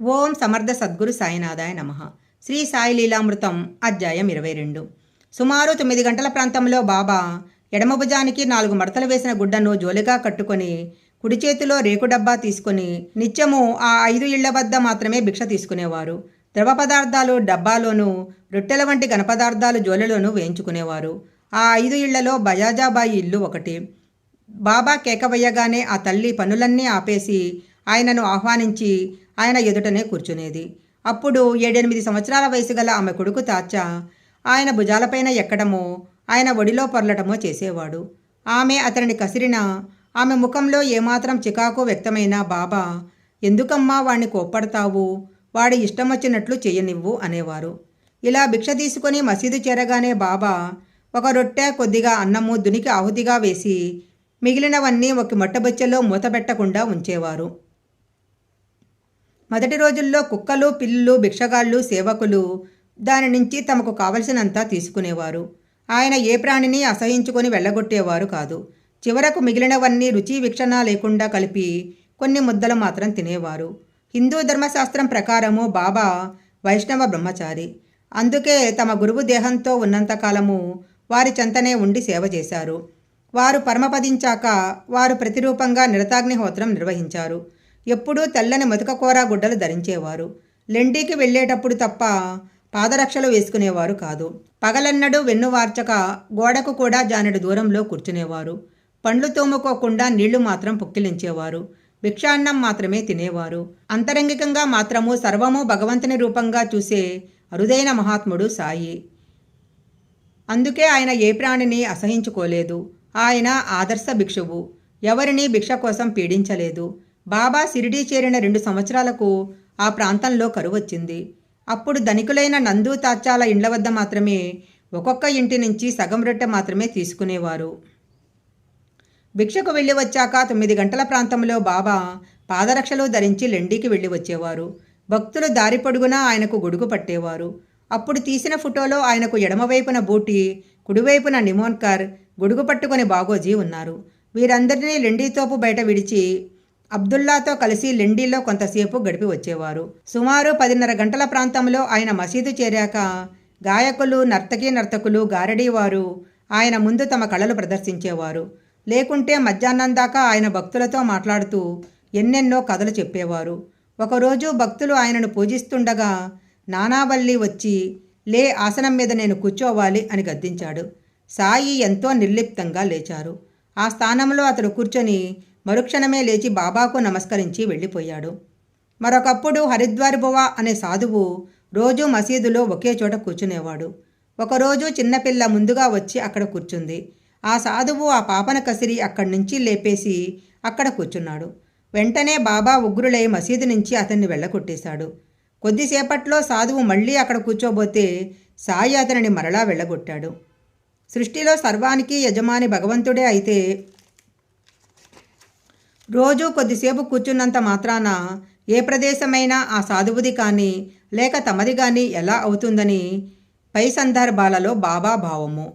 ఓం సమర్థ సద్గురు సాయినాథాయ నమః. శ్రీ సాయి లీలామృతం అధ్యాయం 22. సుమారు 9 గంటల ప్రాంతంలో బాబా ఎడమ భుజానికి 4 మడతలు వేసిన గుడ్డను జోలిగా కట్టుకొని కుడి చేతిలో రేకు డబ్బా తీసుకొని నిత్యము ఆ 5 ఇళ్ల వద్ద మాత్రమే భిక్ష తీసుకునేవారు. ద్రవ పదార్థాలు డబ్బాలోనూ, రొట్టెల వంటి ఘనపదార్థాలు జోలెలోనూ వేయించుకునేవారు. ఆ 5 ఇళ్లలో బయాజాబాయి ఇల్లు ఒకటి. బాబా కేకవయ్యగానే ఆ తల్లి పనులన్నీ ఆపేసి ఆయనను ఆహ్వానించి ఆయన ఎదుటనే కూర్చునేది. అప్పుడు 7-8 సంవత్సరాల వయసు గల ఆమె కొడుకు తాచ ఆయన భుజాలపైన ఎక్కడమో, ఆయన ఒడిలో పొర్లటమో చేసేవాడు. ఆమె అతనిని కసిరినా, ఆమె ముఖంలో ఏమాత్రం చికాకు వ్యక్తమైనా బాబా, ఎందుకమ్మా వాణ్ణి కోప్పడతావు, వాడి ఇష్టం వచ్చినట్లు చెయ్యనివ్వు అనేవారు. ఇలా భిక్ష తీసుకొని మసీదు చేరగానే బాబా ఒక రొట్టె, కొద్దిగా అన్నము దునికి ఆహుతిగా వేసి మిగిలినవన్నీ ఒక మట్టబొచ్చెలో మూతపెట్టకుండా ఉంచేవారు. మొదటి రోజుల్లో కుక్కలు, పిల్లులు, భిక్షగాళ్ళు, సేవకులు దాని నుంచి తమకు కావలసినంత తీసుకునేవారు. ఆయన ఏ ప్రాణిని అసహించుకొని వెళ్ళగొట్టేవారు కాదు. చివరకు మిగిలినవన్నీ రుచి వీక్షణ లేకుండా కలిపి కొన్ని ముద్దలు మాత్రం తినేవారు. హిందూ ధర్మశాస్త్రం ప్రకారము బాబా వైష్ణవ బ్రహ్మచారి. అందుకే తమ గురువు దేహంతో ఉన్నంతకాలము వారి చెంతనే ఉండి సేవ చేశారు. వారు పరమపదించాక వారు ప్రతిరూపంగా నిరతాగ్నిహోత్రం నిర్వహించారు. ఎప్పుడూ తెల్లని మతుకకూర గుడ్డలు ధరించేవారు. లెండికి వెళ్ళేటప్పుడు తప్ప పాదరక్షలు వేసుకునేవారు కాదు. పగలన్నడు వెన్నువార్చక గోడకు కూడా జానెడు దూరంలో కూర్చునేవారు. పండ్లు తోముకోకుండా నీళ్లు మాత్రం పుక్కిలించేవారు. భిక్షాన్నం మాత్రమే తినేవారు. అంతరంగికంగా మాత్రము సర్వము భగవంతుని రూపంగా చూసే అరుదైన మహాత్ముడు సాయి. అందుకే ఆయన ఏ ప్రాణిని అసహించుకోలేదు. ఆయన ఆదర్శ భిక్షువు. ఎవరిని భిక్ష కోసం పీడించలేదు. బాబా షిరిడీ చేరిన 2 సంవత్సరాలకు ఆ ప్రాంతంలో కరువు వచ్చింది. అప్పుడు ధనికులైన నందు, తాచాల ఇండ్ల వద్ద మాత్రమే ఒక్కొక్క ఇంటి నుంచి సగం రొట్టె మాత్రమే తీసుకునేవారు. భిక్షకు వెళ్ళి వచ్చాక 9 గంటల ప్రాంతంలో బాబా పాదరక్షలు ధరించి లెండికి వెళ్ళి వచ్చేవారు. భక్తులు దారి పొడుగునా ఆయనకు గొడుగు పట్టేవారు. అప్పుడు తీసిన ఫోటోలో ఆయనకు ఎడమవైపున బూటి, కుడివైపున నిమోన్కర్, గొడుగు పట్టుకొని బాగోజీ ఉన్నారు. వీరందరినీ లెండితోపు బయట విడిచి అబ్దుల్లాతో కలిసి లెండిలో కొంతసేపు గడిపి వచ్చేవారు. సుమారు 10:30 గంటల ప్రాంతంలో ఆయన మసీదు చేరాక గాయకులు, నర్తకులు, గారడీవారు ఆయన ముందు తమ కళలు ప్రదర్శించేవారు. లేకుంటే మధ్యాహ్నం దాకా ఆయన భక్తులతో మాట్లాడుతూ ఎన్నెన్నో కథలు చెప్పేవారు. ఒకరోజు భక్తులు ఆయనను పూజిస్తుండగా నానావల్లి వచ్చి, లే, ఆసనం మీద నేను కూర్చోవాలి అని గద్దించాడు. సాయి ఎంతో నిర్లిప్తంగా లేచారు. ఆ స్థానంలో అతడు కూర్చొని మరుక్షణమే లేచి బాబాకు నమస్కరించి వెళ్ళిపోయాడు. మరొకప్పుడు హరిద్వార్ బువా అనే సాధువు రోజూ మసీదులో ఒకే చోట కూర్చునేవాడు. ఒకరోజు చిన్నపిల్ల ముందుగా వచ్చి అక్కడ కూర్చుంది. ఆ సాధువు ఆ పాపన కసిరి అక్కడి నుంచి లేపేసి అక్కడ కూర్చున్నాడు. వెంటనే బాబా ఉగ్రులై మసీదు నుంచి అతన్ని వెళ్ళగొట్టేశాడు. కొద్దిసేపట్లో సాధువు మళ్ళీ అక్కడ కూర్చోబోతే సాయి అతనిని మరలా వెళ్ళగొట్టాడు. సృష్టిలో సర్వానికి యజమాని భగవంతుడే అయితే రోజూ కొద్దిసేపు కూర్చున్నంత మాత్రాన ఏ ప్రదేశమైనా ఆ సాధువుది కానీ లేక తమది కానీ ఎలా అవుతుందని పై సందర్భాలలో బాబా భావము.